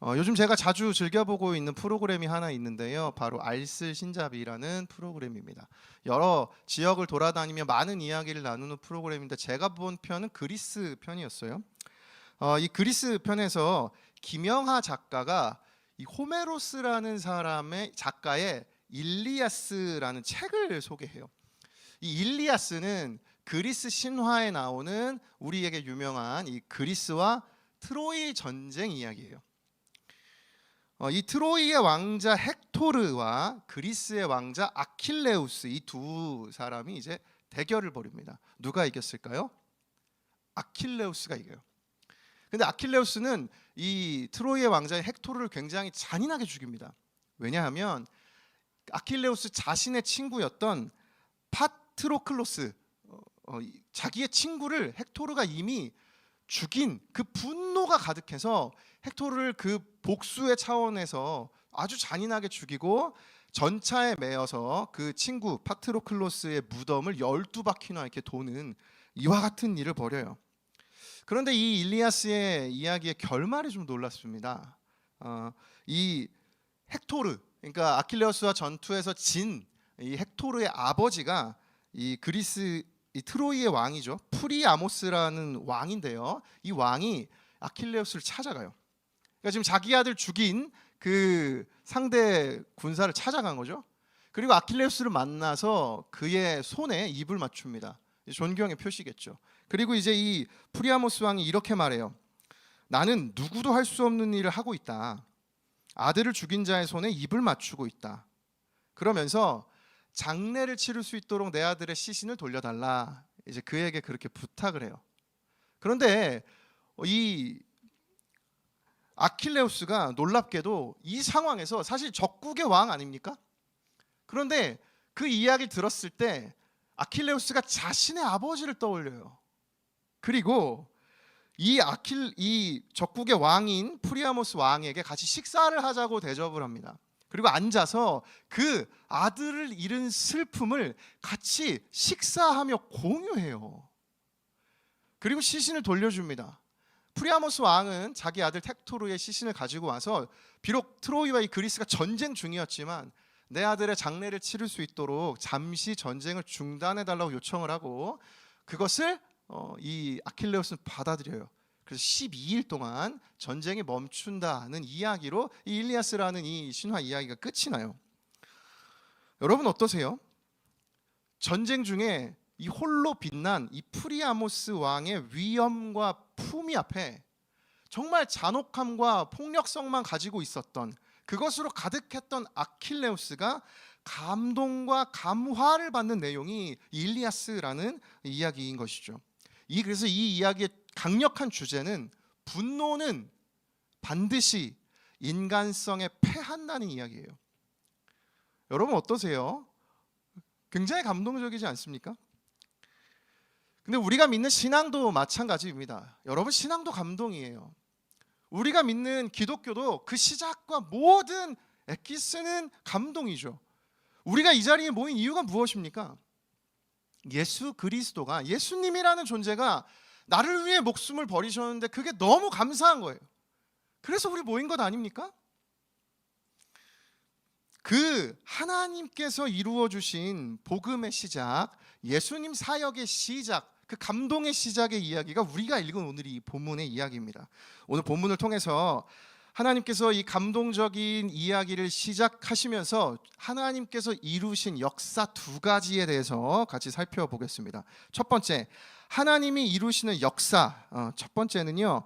요즘 제가 자주 즐겨보고 있는 프로그램이 하나 있는데요. 바로 알쓸신잡이라는 프로그램입니다. 여러 지역을 돌아다니며 많은 이야기를 나누는 프로그램인데 제가 본 편은 그리스 편이었어요. 이 그리스 편에서 김영하 작가가 이 호메로스라는 사람의 작가의 일리아스라는 책을 소개해요. 이 일리아스는 그리스 신화에 나오는 우리에게 유명한 이 그리스와 트로이 전쟁 이야기예요. 이 트로이의 왕자 헥토르와 그리스의 왕자 아킬레우스, 이 두 사람이 이제 대결을 벌입니다. 누가 이겼을까요? 아킬레우스가 이겨요. 근데 아킬레우스는 이 트로이의 왕자 헥토르를 굉장히 잔인하게 죽입니다. 왜냐하면 아킬레우스 자신의 친구였던 파트로클로스, 자기의 친구를 헥토르가 이미 죽인 그 분노가 가득해서 헥토르를 그 복수의 차원에서 아주 잔인하게 죽이고 전차에 매어서 그 친구 파트로클로스의 무덤을 12바퀴나 이렇게 도는 이와 같은 일을 벌여요. 그런데 이 일리아스의 이야기의 결말이 좀 놀랍습니다. 이 헥토르, 그러니까 아킬레우스와 전투에서 진 이 헥토르의 아버지가 이 그리스 이 트로이의 왕이죠. 프리아모스라는 왕인데요. 이 왕이 아킬레우스를 찾아가요. 그러니까 지금 자기 아들 죽인 그 상대 군사를 찾아간 거죠. 그리고 아킬레우스를 만나서 그의 손에 입을 맞춥니다. 존경의 표시겠죠. 그리고 이제 이 프리아모스 왕이 이렇게 말해요. 나는 누구도 할 수 없는 일을 하고 있다. 아들을 죽인 자의 손에 입을 맞추고 있다. 그러면서 장례를 치를 수 있도록 내 아들의 시신을 돌려달라. 이제 그에게 그렇게 부탁을 해요. 그런데 이 아킬레우스가 놀랍게도 이 상황에서 사실 적국의 왕 아닙니까? 그런데 그 이야기를 들었을 때 아킬레우스가 자신의 아버지를 떠올려요. 그리고 이 적국의 왕인 프리아모스 왕에게 같이 식사를 하자고 대접을 합니다. 그리고 앉아서 그 아들을 잃은 슬픔을 같이 식사하며 공유해요. 그리고 시신을 돌려줍니다. 프리아모스 왕은 자기 아들 헥토르의 시신을 가지고 와서 비록 트로이와 이 그리스가 전쟁 중이었지만 내 아들의 장례를 치를 수 있도록 잠시 전쟁을 중단해달라고 요청을 하고 그것을 이 아킬레우스는 받아들여요. 그래서 12일 동안 전쟁이 멈춘다는 이야기로 이 일리아스라는 이 신화 이야기가 끝이 나요. 여러분 어떠세요? 전쟁 중에 이 홀로 빛난 이 프리아모스 왕의 위엄과 품위 앞에 정말 잔혹함과 폭력성만 가지고 있었던 그것으로 가득했던 아킬레우스가 감동과 감화를 받는 내용이 일리아스라는 이야기인 것이죠. 그래서 이 이야기의 강력한 주제는 분노는 반드시 인간성에 패한다는 이야기예요. 여러분 어떠세요? 굉장히 감동적이지 않습니까? 근데 우리가 믿는 신앙도 마찬가지입니다. 여러분 신앙도 감동이에요. 우리가 믿는 기독교도 그 시작과 모든 엑기스는 감동이죠. 우리가 이 자리에 모인 이유가 무엇입니까? 예수 그리스도가, 예수님이라는 존재가 나를 위해 목숨을 버리셨는데 그게 너무 감사한 거예요. 그래서 우리 모인 것 아닙니까? 그 하나님께서 이루어 주신 복음의 시작, 예수님 사역의 시작, 그 감동의 시작의 이야기가 우리가 읽은 오늘 이 본문의 이야기입니다. 오늘 본문을 통해서 하나님께서 이 감동적인 이야기를 시작하시면서 하나님께서 이루신 역사 두 가지에 대해서 같이 살펴보겠습니다. 첫 번째, 하나님이 이루시는 역사. 첫 번째는요,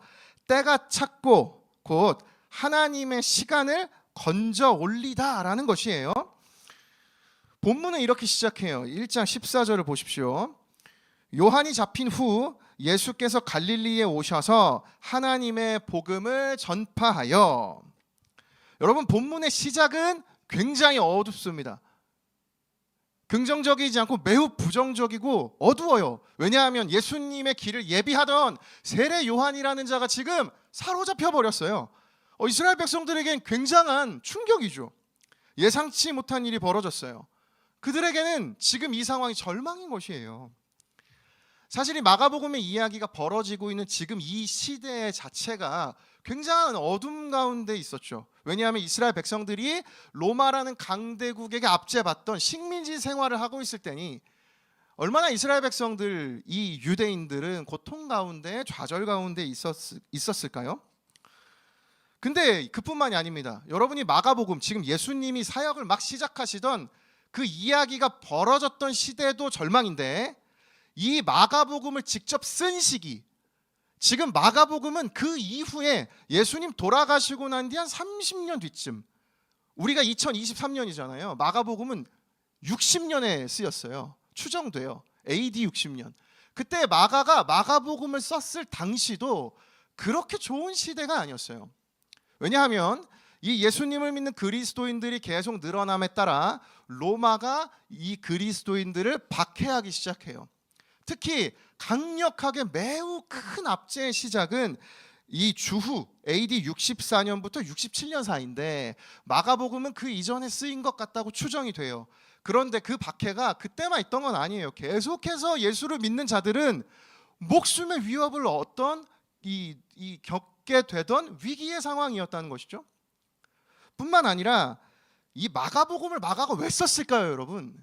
때가 찼고 곧 하나님의 시간을 건져 올리다라는 것이에요. 본문은 이렇게 시작해요. 1장 14절을 보십시오. 요한이 잡힌 후 예수께서 갈릴리에 오셔서 하나님의 복음을 전파하여. 여러분 본문의 시작은 굉장히 어둡습니다. 긍정적이지 않고 매우 부정적이고 어두워요. 왜냐하면 예수님의 길을 예비하던 세례 요한이라는 자가 지금 사로잡혀 버렸어요. 이스라엘 백성들에겐 굉장한 충격이죠. 예상치 못한 일이 벌어졌어요. 그들에게는 지금 이 상황이 절망인 것이에요. 사실 이 마가복음의 이야기가 벌어지고 있는 지금 이 시대 자체가 굉장한 어둠 가운데 있었죠. 왜냐하면 이스라엘 백성들이 로마라는 강대국에게 압제받던 식민지 생활을 하고 있을 때니 얼마나 이스라엘 백성들, 이 유대인들은 고통 가운데, 좌절 가운데 있었을까요? 근데 그뿐만이 아닙니다. 여러분이 마가복음, 지금 예수님이 사역을 막 시작하시던 그 이야기가 벌어졌던 시대도 절망인데, 이 마가복음을 직접 쓴 시기, 지금 마가복음은 그 이후에 예수님 돌아가시고 난 뒤 한 30년 뒤쯤, 우리가 2023년이잖아요. 마가복음은 60년에 쓰였어요. 추정돼요. AD 60년. 그때 마가가 마가복음을 썼을 당시도 그렇게 좋은 시대가 아니었어요. 왜냐하면 이 예수님을 믿는 그리스도인들이 계속 늘어남에 따라 로마가 이 그리스도인들을 박해하기 시작해요. 특히 강력하게 매우 큰 압제의 시작은 이 주후 AD 64년부터 67년 사이인데, 마가복음은 그 이전에 쓰인 것 같다고 추정이 돼요. 그런데 그 박해가 그때만 있던 건 아니에요. 계속해서 예수를 믿는 자들은 목숨의 위협을 겪게 되던 위기의 상황이었다는 것이죠. 뿐만 아니라 이 마가복음을 마가가 왜 썼을까요, 여러분?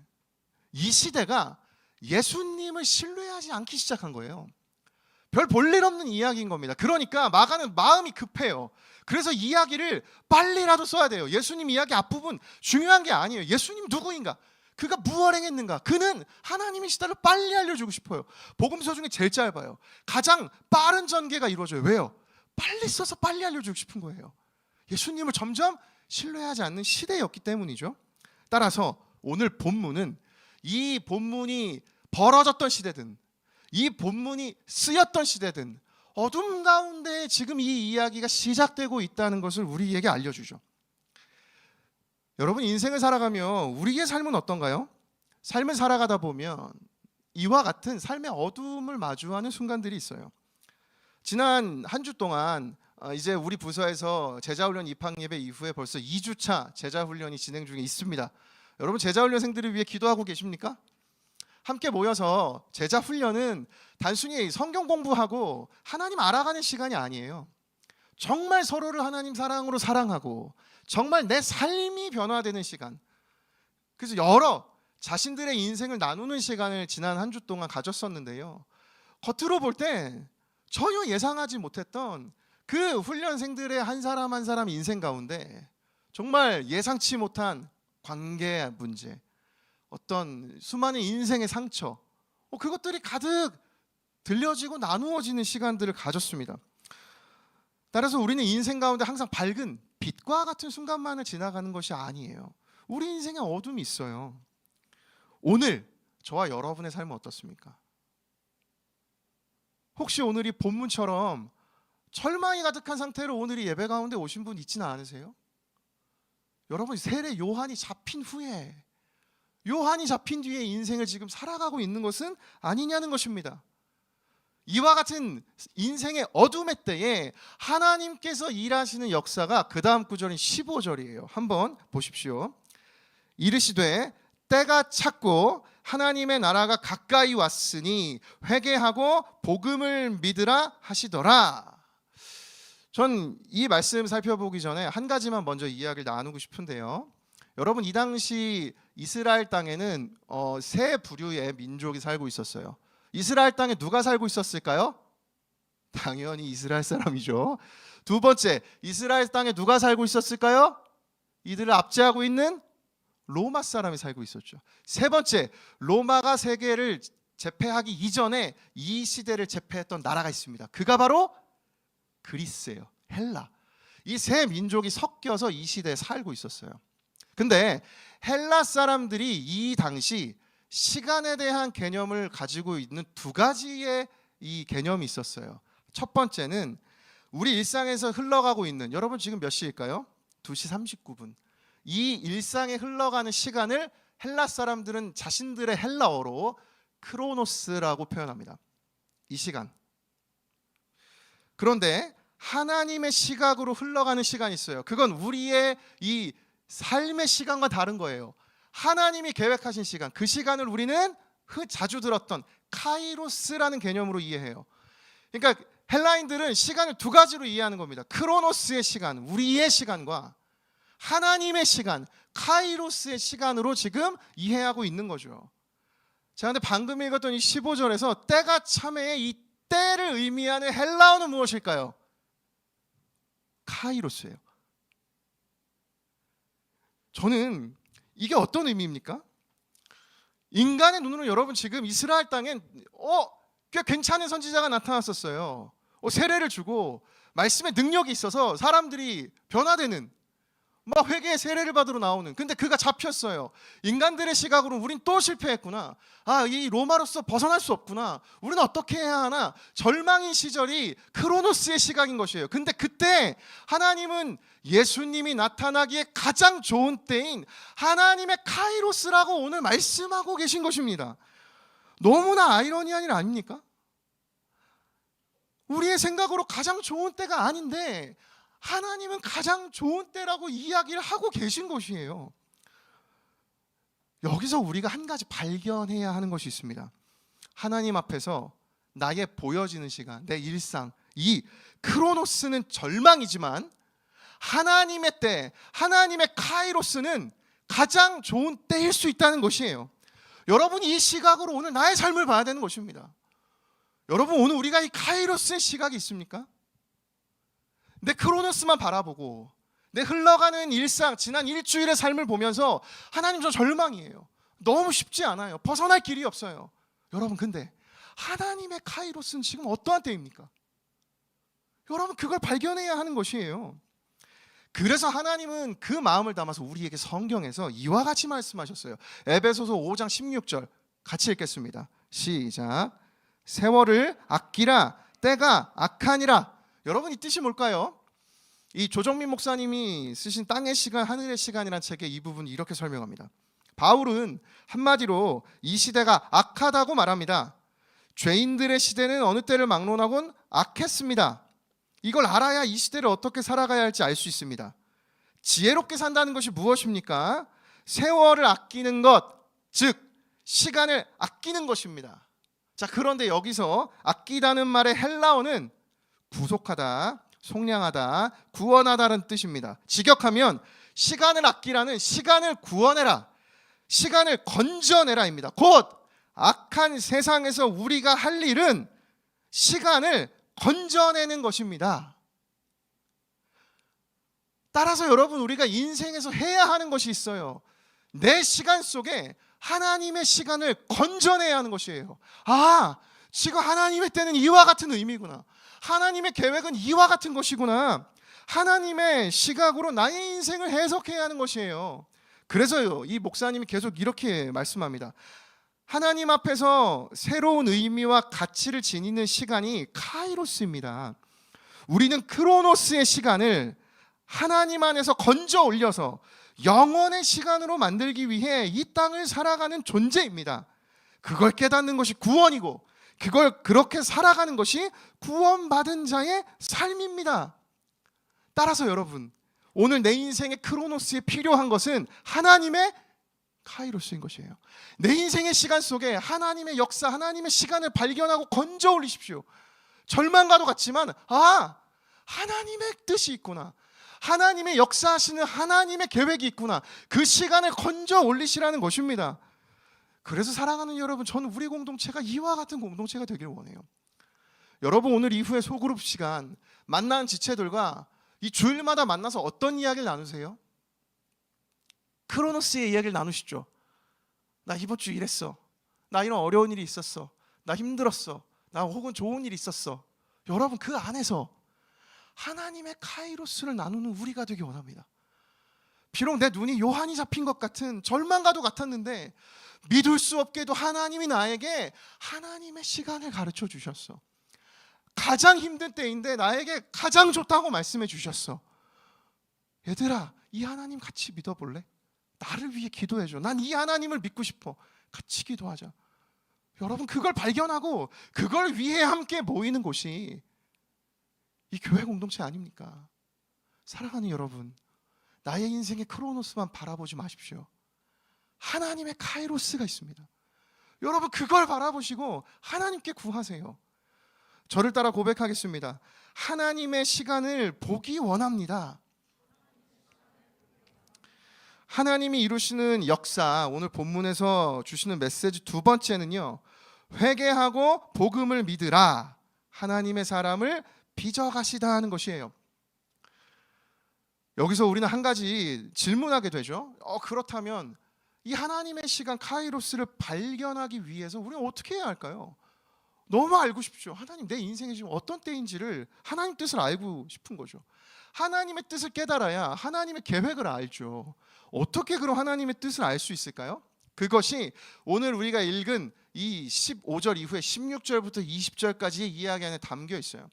이 시대가 예수님을 신뢰하지 않기 시작한 거예요. 별 볼일 없는 이야기인 겁니다. 그러니까 마가는 마음이 급해요. 그래서 이야기를 빨리라도 써야 돼요. 예수님 이야기 앞부분 중요한 게 아니에요. 예수님 누구인가? 그가 무엇을 행했는가? 그는 하나님이시다를 빨리 알려주고 싶어요. 복음서 중에 제일 짧아요. 가장 빠른 전개가 이루어져요. 왜요? 빨리 써서 빨리 알려주고 싶은 거예요. 예수님을 점점 신뢰하지 않는 시대였기 때문이죠. 따라서 오늘 본문은 이 본문이 벌어졌던 시대든, 이 본문이 쓰였던 시대든, 어둠 가운데 지금 이 이야기가 시작되고 있다는 것을 우리에게 알려주죠. 여러분, 인생을 살아가며 우리의 삶은 어떤가요? 삶을 살아가다 보면 이와 같은 삶의 어둠을 마주하는 순간들이 있어요. 지난 한 주 동안 이제 우리 부서에서 제자훈련 입학예배 이후에 벌써 2주차 제자훈련이 진행 중에 있습니다. 여러분, 제자훈련생들을 위해 기도하고 계십니까? 함께 모여서 제자훈련은 단순히 성경 공부하고 하나님 알아가는 시간이 아니에요. 정말 서로를 하나님 사랑으로 사랑하고 정말 내 삶이 변화되는 시간, 그래서 여러 자신들의 인생을 나누는 시간을 지난 한 주 동안 가졌었는데요. 겉으로 볼 때 전혀 예상하지 못했던 그 훈련생들의 한 사람 한 사람 인생 가운데 정말 예상치 못한 관계 문제, 어떤 수많은 인생의 상처, 그것들이 가득 들려지고 나누어지는 시간들을 가졌습니다. 따라서 우리는 인생 가운데 항상 밝은 빛과 같은 순간만을 지나가는 것이 아니에요. 우리 인생에 어둠이 있어요. 오늘 저와 여러분의 삶은 어떻습니까? 혹시 오늘이 본문처럼 철망이 가득한 상태로 오늘 이 예배 가운데 오신 분 있지는 않으세요? 여러분, 세례 요한이 잡힌 후에, 요한이 잡힌 뒤에 인생을 지금 살아가고 있는 것은 아니냐는 것입니다. 이와 같은 인생의 어둠의 때에 하나님께서 일하시는 역사가 그 다음 구절인 15절이에요. 한번 보십시오. 이르시되 때가 찼고 하나님의 나라가 가까이 왔으니 회개하고 복음을 믿으라 하시더라. 전 이 말씀 살펴보기 전에 한 가지만 먼저 이야기를 나누고 싶은데요. 여러분, 이 당시 이스라엘 땅에는 세 부류의 민족이 살고 있었어요. 이스라엘 땅에 누가 살고 있었을까요? 당연히 이스라엘 사람이죠. 두 번째, 이스라엘 땅에 누가 살고 있었을까요? 이들을 압제하고 있는 로마 사람이 살고 있었죠. 세 번째, 로마가 세계를 제패하기 이전에 이 시대를 제패했던 나라가 있습니다. 그가 바로 그리스예요. 헬라. 이 세 민족이 섞여서 이 시대에 살고 있었어요. 근데 헬라 사람들이 이 당시 시간에 대한 개념을 가지고 있는 두 가지의 이 개념이 있었어요. 첫 번째는 우리 일상에서 흘러가고 있는, 여러분 지금 몇 시일까요? 2시 39분. 이 일상에 흘러가는 시간을 헬라 사람들은 자신들의 헬라어로 크로노스라고 표현합니다. 이 시간. 그런데 하나님의 시각으로 흘러가는 시간이 있어요. 그건 우리의 이 삶의 시간과 다른 거예요. 하나님이 계획하신 시간, 그 시간을 우리는 자주 들었던 카이로스라는 개념으로 이해해요. 그러니까 헬라인들은 시간을 두 가지로 이해하는 겁니다. 크로노스의 시간, 우리의 시간과 하나님의 시간, 카이로스의 시간으로 지금 이해하고 있는 거죠. 자, 근데 방금 읽었던 이 15절에서 때가 참회의 이 때를 의미하는 헬라어는 무엇일까요? 카이로스예요. 저는 이게 어떤 의미입니까? 인간의 눈으로 여러분 지금 이스라엘 땅엔 꽤 괜찮은 선지자가 나타났었어요. 세례를 주고 말씀의 능력이 있어서 사람들이 변화되는, 막 회개의 세례를 받으러 나오는. 근데 그가 잡혔어요. 인간들의 시각으로는 우린 또 실패했구나. 이 로마로서 벗어날 수 없구나. 우리는 어떻게 해야 하나. 절망인 시절이 크로노스의 시각인 것이에요. 근데 그때 하나님은 예수님이 나타나기에 가장 좋은 때인 하나님의 카이로스라고 오늘 말씀하고 계신 것입니다. 너무나 아이러니한 일 아닙니까? 우리의 생각으로 가장 좋은 때가 아닌데 하나님은 가장 좋은 때라고 이야기를 하고 계신 것이에요. 여기서 우리가 한 가지 발견해야 하는 것이 있습니다. 하나님 앞에서 나의 보여지는 시간, 내 일상, 이 크로노스는 절망이지만 하나님의 때, 하나님의 카이로스는 가장 좋은 때일 수 있다는 것이에요. 여러분이 이 시각으로 오늘 나의 삶을 봐야 되는 것입니다. 여러분, 오늘 우리가 이 카이로스의 시각이 있습니까? 내 크로노스만 바라보고 내 흘러가는 일상, 지난 일주일의 삶을 보면서 하나님 저 절망이에요. 너무 쉽지 않아요. 벗어날 길이 없어요. 여러분, 근데 하나님의 카이로스는 지금 어떠한 때입니까? 여러분, 그걸 발견해야 하는 것이에요. 그래서 하나님은 그 마음을 담아서 우리에게 성경에서 이와 같이 말씀하셨어요. 에베소서 5장 16절 같이 읽겠습니다. 시작. 세월을 아끼라, 때가 악하니라. 여러분, 이 뜻이 뭘까요? 이 조정민 목사님이 쓰신 땅의 시간, 하늘의 시간이라는 책의 이 부분을 이렇게 설명합니다. 바울은 한마디로 이 시대가 악하다고 말합니다. 죄인들의 시대는 어느 때를 막론하곤 악했습니다. 이걸 알아야 이 시대를 어떻게 살아가야 할지 알 수 있습니다. 지혜롭게 산다는 것이 무엇입니까? 세월을 아끼는 것, 즉 시간을 아끼는 것입니다. 자, 그런데 여기서 아끼다는 말의 헬라어는 구속하다, 속량하다, 구원하다는 뜻입니다. 직역하면 시간을 아끼라는 시간을 구원해라, 시간을 건져내라입니다. 곧 악한 세상에서 우리가 할 일은 시간을 건져내는 것입니다. 따라서 여러분, 우리가 인생에서 해야 하는 것이 있어요. 내 시간 속에 하나님의 시간을 건져내야 하는 것이에요. 지금 하나님의 때는 이와 같은 의미구나. 하나님의 계획은 이와 같은 것이구나. 하나님의 시각으로 나의 인생을 해석해야 하는 것이에요. 그래서요, 이 목사님이 계속 이렇게 말씀합니다. 하나님 앞에서 새로운 의미와 가치를 지니는 시간이 카이로스입니다. 우리는 크로노스의 시간을 하나님 안에서 건져 올려서 영원의 시간으로 만들기 위해 이 땅을 살아가는 존재입니다. 그걸 깨닫는 것이 구원이고, 그걸 그렇게 살아가는 것이 구원받은 자의 삶입니다. 따라서 여러분, 오늘 내 인생의 크로노스에 필요한 것은 하나님의 카이로스인 것이에요. 내 인생의 시간 속에 하나님의 역사, 하나님의 시간을 발견하고 건져 올리십시오. 절망과도 같지만 하나님의 뜻이 있구나, 하나님의 역사하시는 하나님의 계획이 있구나, 그 시간을 건져 올리시라는 것입니다. 그래서 사랑하는 여러분, 저는 우리 공동체가 이와 같은 공동체가 되길 원해요. 여러분, 오늘 이후에 소그룹 시간 만난 지체들과 이 주일마다 만나서 어떤 이야기를 나누세요? 크로노스의 이야기를 나누시죠. 나 이번 주 이랬어, 나 이런 어려운 일이 있었어, 나 힘들었어, 나 혹은 좋은 일이 있었어. 여러분, 그 안에서 하나님의 카이로스를 나누는 우리가 되기 원합니다. 비록 내 눈이 요한이 잡힌 것 같은 절망과도 같았는데 믿을 수 없게도 하나님이 나에게 하나님의 시간을 가르쳐 주셨어. 가장 힘든 때인데 나에게 가장 좋다고 말씀해 주셨어. 얘들아, 이 하나님 같이 믿어볼래? 나를 위해 기도해줘. 난 이 하나님을 믿고 싶어. 같이 기도하자. 여러분, 그걸 발견하고 그걸 위해 함께 모이는 곳이 이 교회 공동체 아닙니까? 사랑하는 여러분, 나의 인생의 크로노스만 바라보지 마십시오. 하나님의 카이로스가 있습니다. 여러분, 그걸 바라보시고 하나님께 구하세요. 저를 따라 고백하겠습니다. 하나님의 시간을 보기 원합니다. 하나님이 이루시는 역사, 오늘 본문에서 주시는 메시지 두 번째는요, 회개하고 복음을 믿으라. 하나님의 사람을 빚어가시다 하는 것이에요. 여기서 우리는 한 가지 질문하게 되죠. 그렇다면 이 하나님의 시간 카이로스를 발견하기 위해서 우리는 어떻게 해야 할까요? 너무 알고 싶죠. 하나님, 내 인생이 지금 어떤 때인지를 하나님 뜻을 알고 싶은 거죠. 하나님의 뜻을 깨달아야 하나님의 계획을 알죠. 어떻게 그럼 하나님의 뜻을 알 수 있을까요? 그것이 오늘 우리가 읽은 이 15절 이후에 16절부터 20절까지의 이야기 안에 담겨 있어요.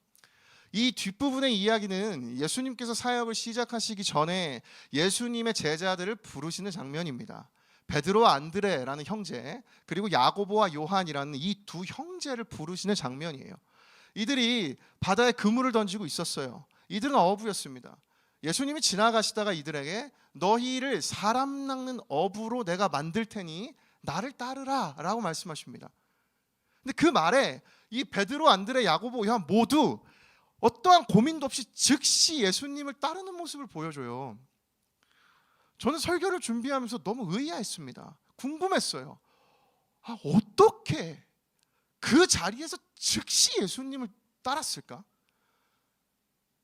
이 뒷부분의 이야기는 예수님께서 사역을 시작하시기 전에 예수님의 제자들을 부르시는 장면입니다. 베드로와 안드레라는 형제, 그리고 야고보와 요한이라는 이 두 형제를 부르시는 장면이에요. 이들이 바다에 그물을 던지고 있었어요. 이들은 어부였습니다. 예수님이 지나가시다가 이들에게 너희를 사람 낚는 어부로 내가 만들 테니 나를 따르라 라고 말씀하십니다. 근데 그 말에 이 베드로, 안드레, 야고보, 요한 모두 어떠한 고민도 없이 즉시 예수님을 따르는 모습을 보여줘요. 저는 설교를 준비하면서 너무 의아했습니다. 궁금했어요. 어떻게 그 자리에서 즉시 예수님을 따랐을까?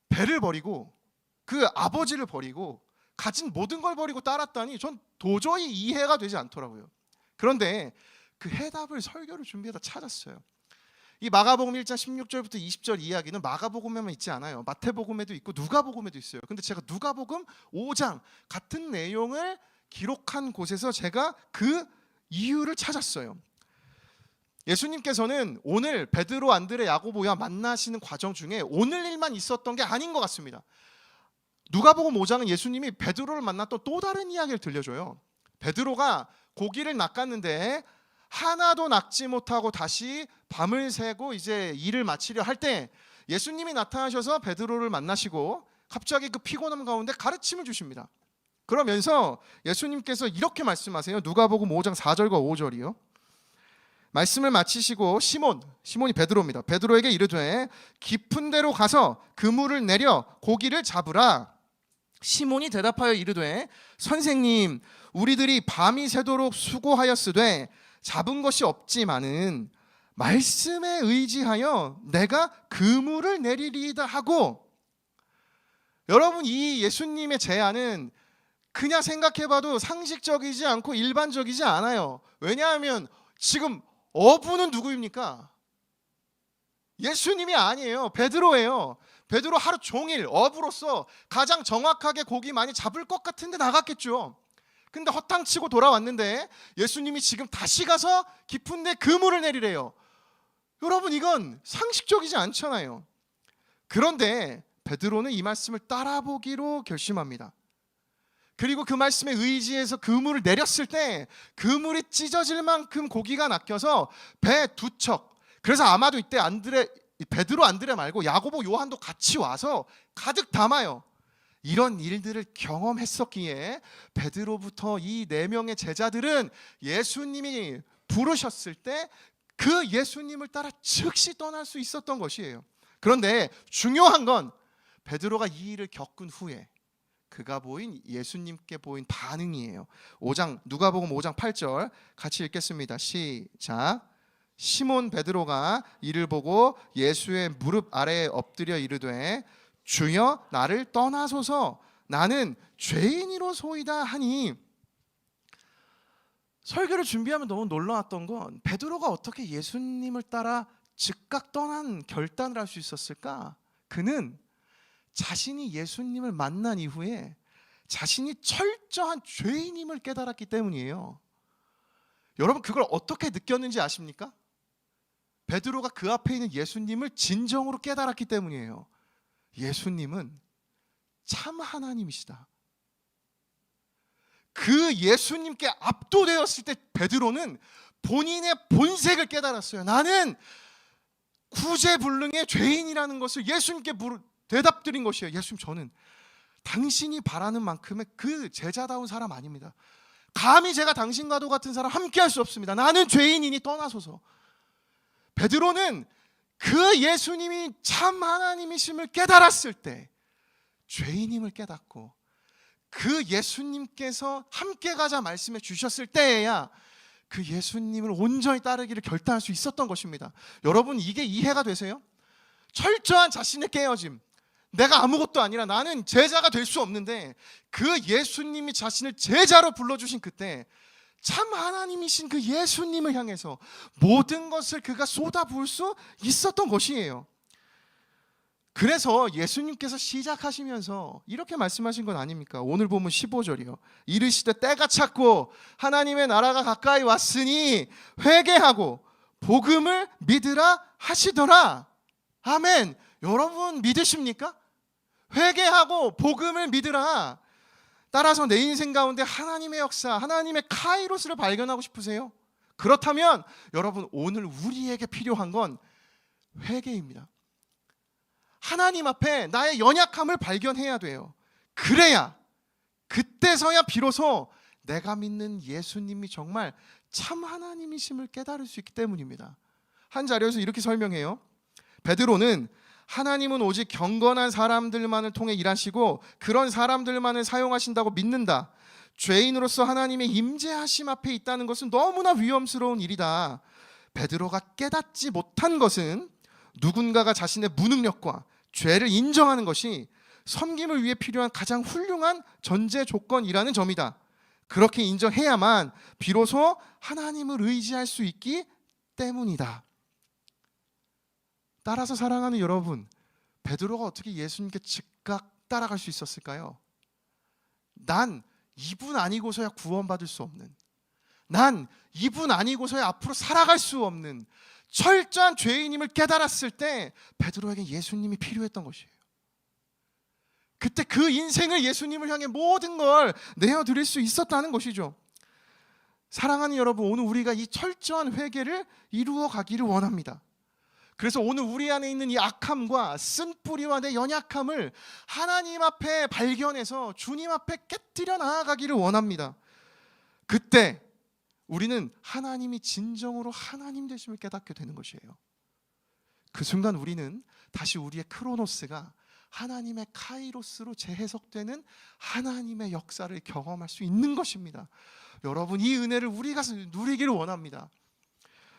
배를 버리고 그 아버지를 버리고 가진 모든 걸 버리고 따랐다니 전 도저히 이해가 되지 않더라고요. 그런데 그 해답을 설교를 준비하다 찾았어요. 이 마가복음 1장 16절부터 20절 이야기는 마가복음에만 있지 않아요. 마태복음에도 있고 누가복음에도 있어요. 근데 제가 누가복음 5장 같은 내용을 기록한 곳에서 제가 그 이유를 찾았어요. 예수님께서는 오늘 베드로, 안드레, 야고보와 만나시는 과정 중에 오늘 일만 있었던 게 아닌 것 같습니다. 누가복음 5장은 예수님이 베드로를 만났던 또 다른 이야기를 들려줘요. 베드로가 고기를 낚았는데 하나도 낚지 못하고 다시 밤을 새고 이제 일을 마치려 할 때 예수님이 나타나셔서 베드로를 만나시고 갑자기 그 피곤함 가운데 가르침을 주십니다. 그러면서 예수님께서 이렇게 말씀하세요. 누가복음 5장 4절과 5절이요. 말씀을 마치시고 시몬이 베드로입니다. 베드로에게 이르되 깊은 데로 가서 그물을 내려 고기를 잡으라. 시몬이 대답하여 이르되 선생님, 우리들이 밤이 새도록 수고하였으되 잡은 것이 없지만은 말씀에 의지하여 내가 그물을 내리리이다 하고. 여러분, 이 예수님의 제안은 그냥 생각해봐도 상식적이지 않고 일반적이지 않아요. 왜냐하면 지금 어부는 누구입니까? 예수님이 아니에요. 베드로예요. 베드로 하루 종일 어부로서 가장 정확하게 고기 많이 잡을 것 같은데 나갔겠죠. 근데 허탕치고 돌아왔는데 예수님이 지금 다시 가서 깊은 데 그물을 내리래요. 여러분, 이건 상식적이지 않잖아요. 그런데 베드로는 이 말씀을 따라보기로 결심합니다. 그리고 그 말씀에 의지해서 그물을 내렸을 때 그물이 찢어질 만큼 고기가 낚여서 배 두 척, 그래서 아마도 이때 베드로, 안드레 말고 야고보, 요한도 같이 와서 가득 담아요. 이런 일들을 경험했었기에 베드로부터 이 4명의 제자들은 예수님이 부르셨을 때 그 예수님을 따라 즉시 떠날 수 있었던 것이에요. 그런데 중요한 건 베드로가 이 일을 겪은 후에 그가 보인 예수님께 보인 반응이에요. 누가복음 5장 8절 같이 읽겠습니다. 시작. 시몬 베드로가 이를 보고 예수의 무릎 아래에 엎드려 이르되 주여, 나를 떠나소서, 나는 죄인이로소이다 하니. 설교를 준비하면 너무 놀라웠던 건 베드로가 어떻게 예수님을 따라 즉각 떠난 결단을 할 수 있었을까? 그는 자신이 예수님을 만난 이후에 자신이 철저한 죄인임을 깨달았기 때문이에요. 여러분, 그걸 어떻게 느꼈는지 아십니까? 베드로가 그 앞에 있는 예수님을 진정으로 깨달았기 때문이에요. 예수님은 참 하나님이시다. 그 예수님께 압도되었을 때 베드로는 본인의 본색을 깨달았어요. 나는 구제불능의 죄인이라는 것을 예수님께 대답드린 것이에요. 예수님, 저는 당신이 바라는 만큼의 그 제자다운 사람 아닙니다. 감히 제가 당신과도 같은 사람 함께할 수 없습니다. 나는 죄인이니 떠나소서. 베드로는 그 예수님이 참 하나님이심을 깨달았을 때, 죄인임을 깨닫고 그 예수님께서 함께 가자 말씀해 주셨을 때에야 그 예수님을 온전히 따르기를 결단할 수 있었던 것입니다. 여러분, 이게 이해가 되세요? 철저한 자신의 깨어짐, 내가 아무것도 아니라 나는 제자가 될 수 없는데 그 예수님이 자신을 제자로 불러주신 그때 참 하나님이신 그 예수님을 향해서 모든 것을 그가 쏟아부을 수 있었던 것이에요. 그래서 예수님께서 시작하시면서 이렇게 말씀하신 건 아닙니까? 오늘 보면 15절이요. 이르시되 때가 찼고 하나님의 나라가 가까이 왔으니 회개하고 복음을 믿으라 하시더라. 아멘. 여러분 믿으십니까? 회개하고 복음을 믿으라. 따라서 내 인생 가운데 하나님의 역사, 하나님의 카이로스를 발견하고 싶으세요? 그렇다면 여러분, 오늘 우리에게 필요한 건 회개입니다. 하나님 앞에 나의 연약함을 발견해야 돼요. 그래야, 그때서야 비로소 내가 믿는 예수님이 정말 참 하나님이심을 깨달을 수 있기 때문입니다. 한 자료에서 이렇게 설명해요. 베드로는 하나님은 오직 경건한 사람들만을 통해 일하시고 그런 사람들만을 사용하신다고 믿는다. 죄인으로서 하나님의 임재하심 앞에 있다는 것은 너무나 위험스러운 일이다. 베드로가 깨닫지 못한 것은 누군가가 자신의 무능력과 죄를 인정하는 것이 섬김을 위해 필요한 가장 훌륭한 전제 조건이라는 점이다. 그렇게 인정해야만 비로소 하나님을 의지할 수 있기 때문이다. 따라서 사랑하는 여러분, 베드로가 어떻게 예수님께 즉각 따라갈 수 있었을까요? 난 이분 아니고서야 구원받을 수 없는, 난 이분 아니고서야 앞으로 살아갈 수 없는 철저한 죄인임을 깨달았을 때 베드로에게 예수님이 필요했던 것이에요. 그때 그 인생을 예수님을 향해 모든 걸 내어드릴 수 있었다는 것이죠. 사랑하는 여러분, 오늘 우리가 이 철저한 회개를 이루어 가기를 원합니다. 그래서 오늘 우리 안에 있는 이 악함과 쓴뿌리와 내 연약함을 하나님 앞에 발견해서 주님 앞에 깨뜨려 나아가기를 원합니다. 그때 우리는 하나님이 진정으로 하나님 되심을 깨닫게 되는 것이에요. 그 순간 우리는 다시 우리의 크로노스가 하나님의 카이로스로 재해석되는 하나님의 역사를 경험할 수 있는 것입니다. 여러분, 이 은혜를 우리가 누리기를 원합니다.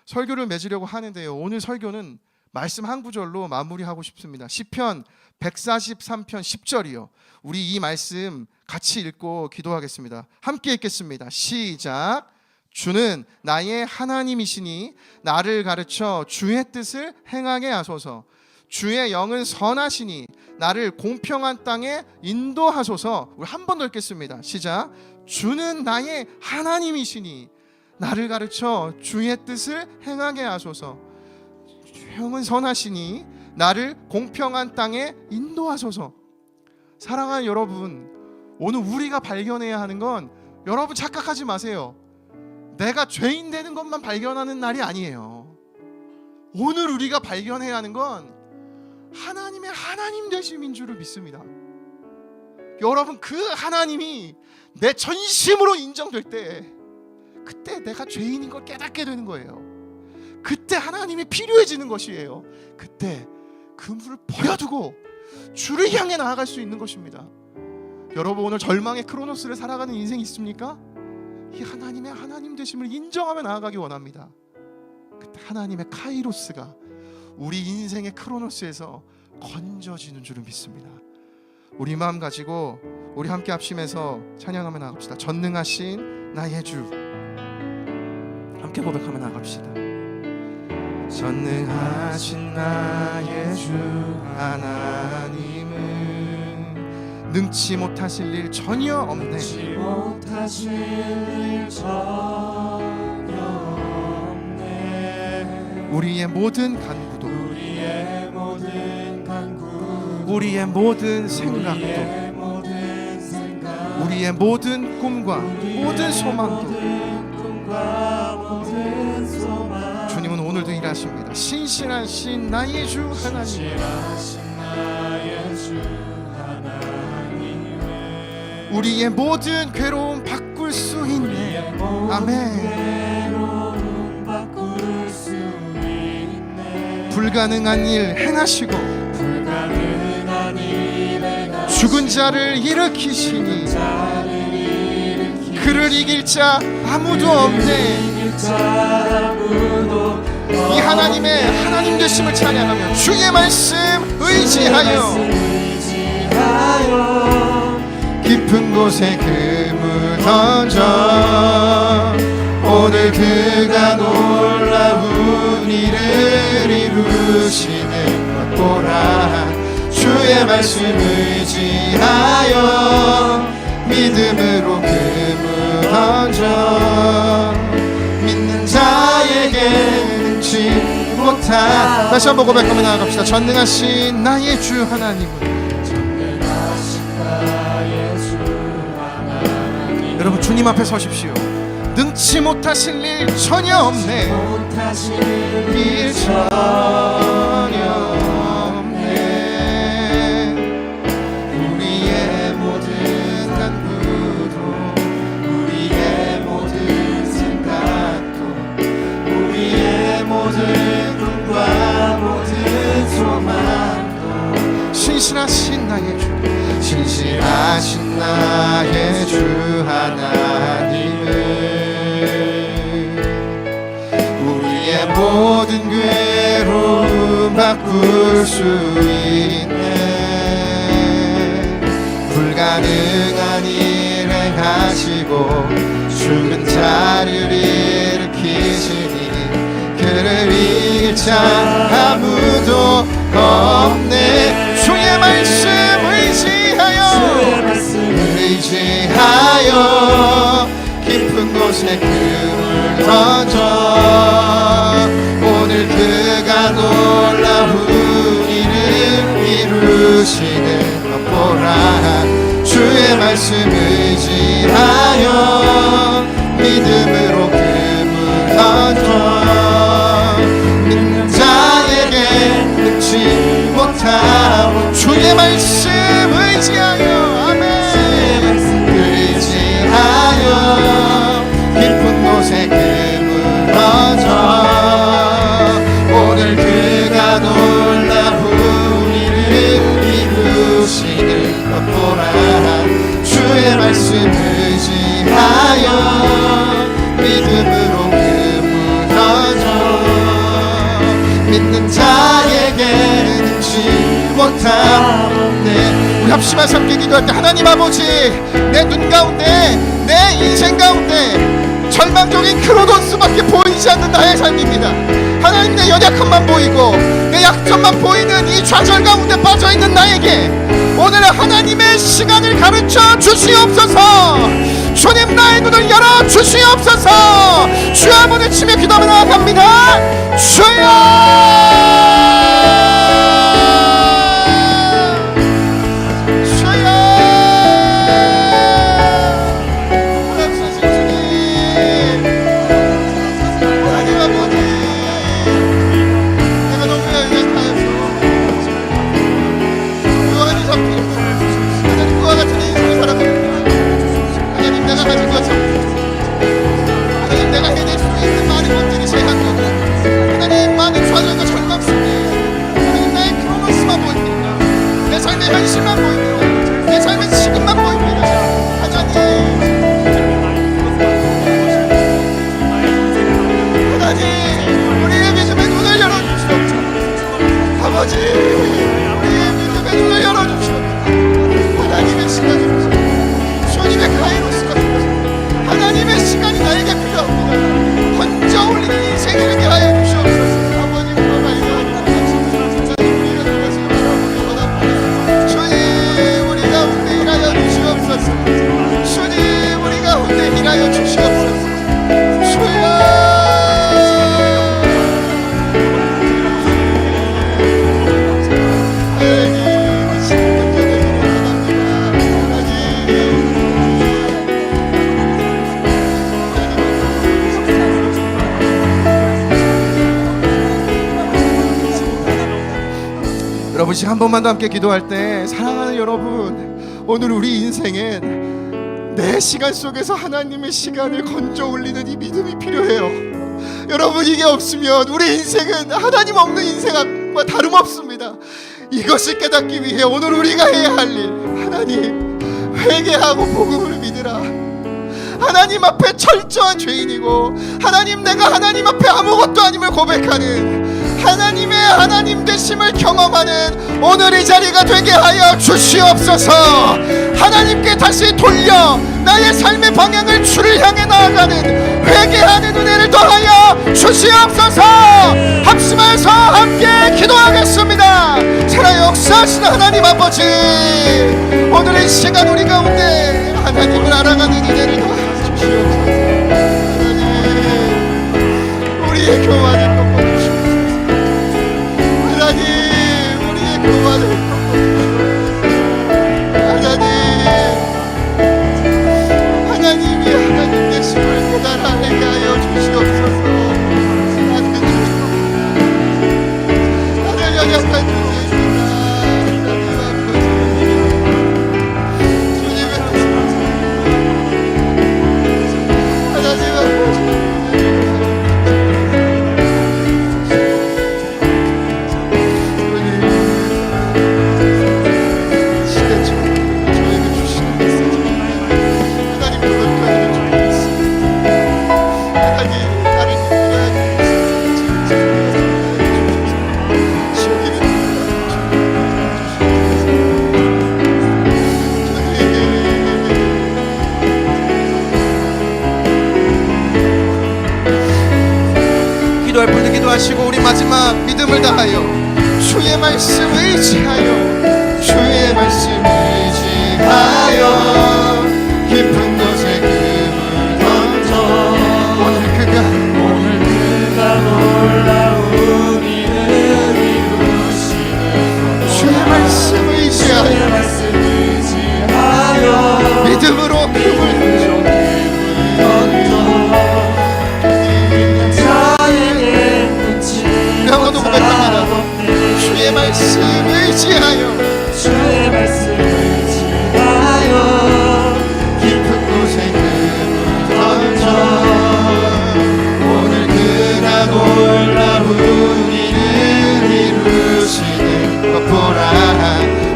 설교를 맺으려고 하는데요, 오늘 설교는 말씀 한 구절로 마무리하고 싶습니다. 시편 143편 10절이요. 우리 이 말씀 같이 읽고 기도하겠습니다. 함께 읽겠습니다. 시작. 주는 나의 하나님이시니 나를 가르쳐 주의 뜻을 행하게 하소서. 주의 영은 선하시니 나를 공평한 땅에 인도하소서. 우리 한 번 더 읽겠습니다. 시작. 주는 나의 하나님이시니 나를 가르쳐 주의 뜻을 행하게 하소서. 주의 영은 선하시니 나를 공평한 땅에 인도하소서. 사랑하는 여러분, 오늘 우리가 발견해야 하는 건, 여러분 착각하지 마세요. 내가 죄인 되는 것만 발견하는 날이 아니에요. 오늘 우리가 발견해야 하는 건 하나님의 하나님 되심인 줄을 믿습니다. 여러분, 그 하나님이 내 전심으로 인정될 때, 그때 내가 죄인인 걸 깨닫게 되는 거예요. 그때 하나님이 필요해지는 것이에요. 그때 그물을 버려두고 주를 향해 나아갈 수 있는 것입니다. 여러분, 오늘 절망의 크로노스를 살아가는 인생이 있습니까? 이 하나님의 하나님 되심을 인정하며 나아가기 원합니다. 그때 하나님의 카이로스가 우리 인생의 크로노스에서 건져지는 줄을 믿습니다. 우리 마음 가지고 우리 함께 합심해서 찬양하며 나갑시다. 전능하신 나의 주, 함께 고백하며 나갑시다. 전능하신 나의 주 하나님은 능치 못하실 일 전혀 없네. 능치 못하실 일 전혀 없네. 우리의 모든 간구도, 우리의 모든 간구, 우리의 모든 생각도, 우리의 모든 꿈과 모든 소망도, 주님은 오늘도 일하십니다. 신실하신 나의 주 하나님, 우리의 모든 괴로움 바꿀 수 있네. 아멘. 불가능한 일 행하시고 불가능한 일 행하시고 죽은 자를 일으키시니 자를 일으키시니 그를 이길 자 아무도 없네. 이길 자 아무도 이 하나님의 하나님 되심을 찬양하며 주의 말씀 의지하여 깊은 곳에 그물 던져 오늘 그가 놀라운 일을 이루시는 것 보라. 주의 말씀 의지하여 믿음으로 그물 던져 믿는 자에게 능치 못한. 다시 한번 고백하며 나아갑시다. 전능하신 나의 주 하나님은 여러분 주님 앞에 서십시오. 능치 못하실 일 전혀 없네. 일 전혀 없네. 우리의 모든 간구도 우리의 모든 생각도 우리의 모든 꿈과 모든 소망도 신실하신 나의 주 신실하신 나의 주 하나님은 우리의 모든 괴로움 바꿀 수 있네. 불가능한 일 행하시고 죽은 자를 일으키시니 그를 이길 자 아무도 없네. 주의 말씀 의지하여 깊은 곳에 그물 던져 오늘 그가 놀라운 일을 이루시는 것 보라. 주의 말씀 의지하여 믿음으로 그물 던져 믿는 자에게 능치 못하고 주의 말씀 의지하여 깊은 곳에 그물 던져 오늘 그가 놀라운 일을 이루시는 것 보라. 주의 말씀 의지하여 믿음으로 그물 던져 믿는 자에게 능치 못하네. 우리 합심해서 함께 기도할 때 하나님 아버지 내 눈 가운데 내 인생 가운데 절망적인 크로노스밖에 보이지 않는 나의 삶입니다. 하나님 내 연약함만 보이고 내 약점만 보이는 이 좌절 가운데 빠져있는 나에게 오늘 하나님의 시간을 가르쳐 주시옵소서. 주님 나의 눈을 열어 주시옵소서. 주여 한번 치며 기도하며 나아갑니다. 주여 현실만 보입니다. 내 삶의 지금만 보입니다. 하나님 우리의 믿음의 눈을 열어주시옵소서. 아버지 우리의 믿음의 눈을 열어주시옵소서. 하나님의 시간입니다. 주님의 카이로스가 하나님의 시간이 나에게 필요합니다. 번져 올리는 인생이 되게 하여 주시옵소서. 아버지 그러나 이거 주님 우리 가운데 일하여 주시옵소서. 주여 여러분 지금 한 번만 더 함께 기도할 때 사랑하는 여러분 오늘 우리 인생엔 내 시간 속에서 하나님의 시간을 건져 올리는 이 믿음이 필요해요. 여러분, 이게 없으면 우리 인생은 하나님 없는 인생과 다름없습니다. 이것을 깨닫기 위해 오늘 우리가 해야 할 일, 하나님 회개하고 복음을 믿으라. 하나님 앞에 철저한 죄인이고 하나님, 내가 하나님 앞에 아무것도 아님을 고백하는 하나님의 하나님 되심을 경험하는 오늘 이 자리가 되게 하여 주시옵소서. 하나님께 다시 돌려 나의 삶의 방향을 주를 향해 나아가는 회개하는 은혜를 더하여 주시옵소서. 합심해서 함께 기도하겠습니다. 살아 역사하시는 하나님 아버지, 오늘 이 시간 우리 가운데 하나님을 알아가는 은혜를 더하여 주시옵소서. 하나님, 우리의 교만을 꺾어주시옵소서. 하나님, 우리의 교만을 꺾어주시옵소서. 하나님이 하나님 되심을 깨달아내게 하여 주시옵소서. 나를 연약한 존재입니다. 하나님 아버지, 기도할 분들 기도하시고 우리 마지막 믿음을 다하여 주의 말씀 의지하여, 주의 말씀 의지하여 깊은 곳에 금을 던져 오늘 그가 놀라운 일을 이루시는 주의 말씀 의지하여 믿음으로 금을 명호도 고백합니다. 주의 말씀 의지하여, 주의 말씀 의지하여 깊은 곳에 금을 던져 오늘 그가 놀라운 일을 이루시는 것 보라.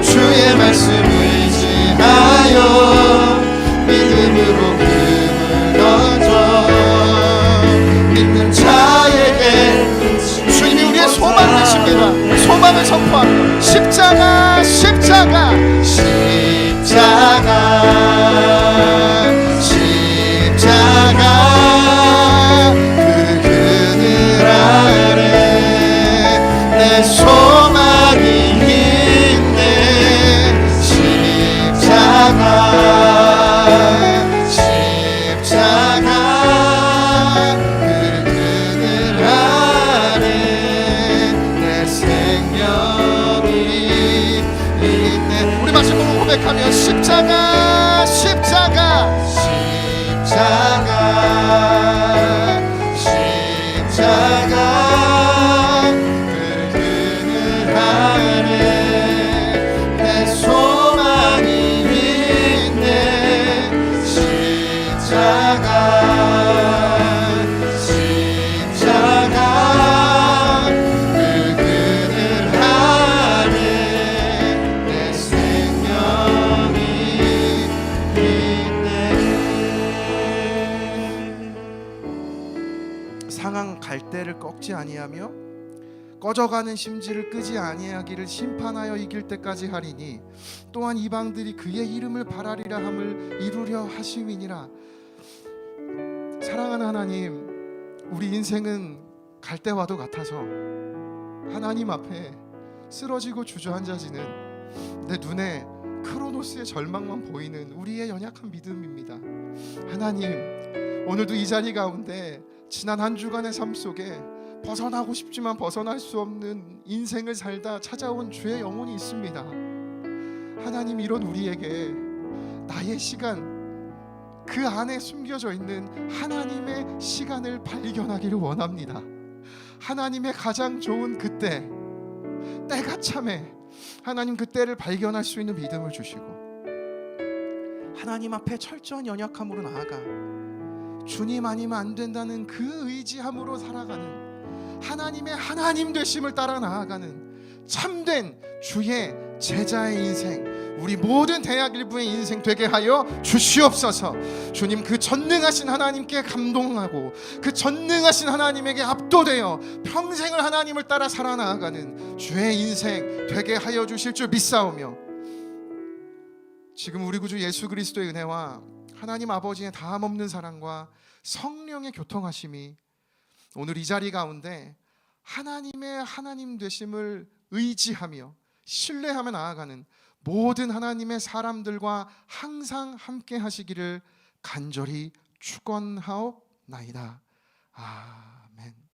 주의 말씀 의지하여 믿음으로 금을 던져 믿는 자에게 주님이 우리의 소망 되십니다. 소망을 선포합니다. 십자가, 십자가, 십자가 십자가 그 그늘 아래 내 소망이 있네. 십자가 십자가 그 그늘 아래 내 생명이 있네. 우리 마지막으로 고백하며 십자가, 십자가, 십자가 십자가 그 그늘 아래 내 소망이 있네. 십자가 십자가 그 그늘 아래 내 생명이 상한 갈대를 꺾지 아니하며 꺼져가는 심지를 끄지 아니하기를 심판하여 이길 때까지 하리니 또한 이방들이 그의 이름을 바라리라 함을 이루려 하심이니라. 사랑하는 하나님, 우리 인생은 갈대와도 같아서 하나님 앞에 쓰러지고 주저앉아지는 내 눈에 크로노스의 절망만 보이는 우리의 연약한 믿음입니다. 하나님, 오늘도 이 자리 가운데 지난 한 주간의 삶 속에 벗어나고 싶지만 벗어날 수 없는 인생을 살다 찾아온 주의 영혼이 있습니다. 하나님, 이런 우리에게 나의 시간, 그 안에 숨겨져 있는 하나님의 시간을 발견하기를 원합니다. 하나님의 가장 좋은 그때, 때가 참에 하나님 그때를 발견할 수 있는 믿음을 주시고 하나님 앞에 철저한 연약함으로 나아가 주님 아니면 안 된다는 그 의지함으로 살아가는 하나님의 하나님 되심을 따라 나아가는 참된 주의 제자의 인생, 우리 모든 대학 일부의 인생 되게 하여 주시옵소서. 주님, 그 전능하신 하나님께 감동하고 그 전능하신 하나님에게 압도되어 평생을 하나님을 따라 살아나가는 주의 인생 되게 하여 주실 줄 믿사오며, 지금 우리 구주 예수 그리스도의 은혜와 하나님 아버지의 다함없는 사랑과 성령의 교통하심이 오늘 이 자리 가운데 하나님의 하나님 되심을 의지하며 신뢰하며 나아가는 모든 하나님의 사람들과 항상 함께 하시기를 간절히 축원하옵나이다. 아멘.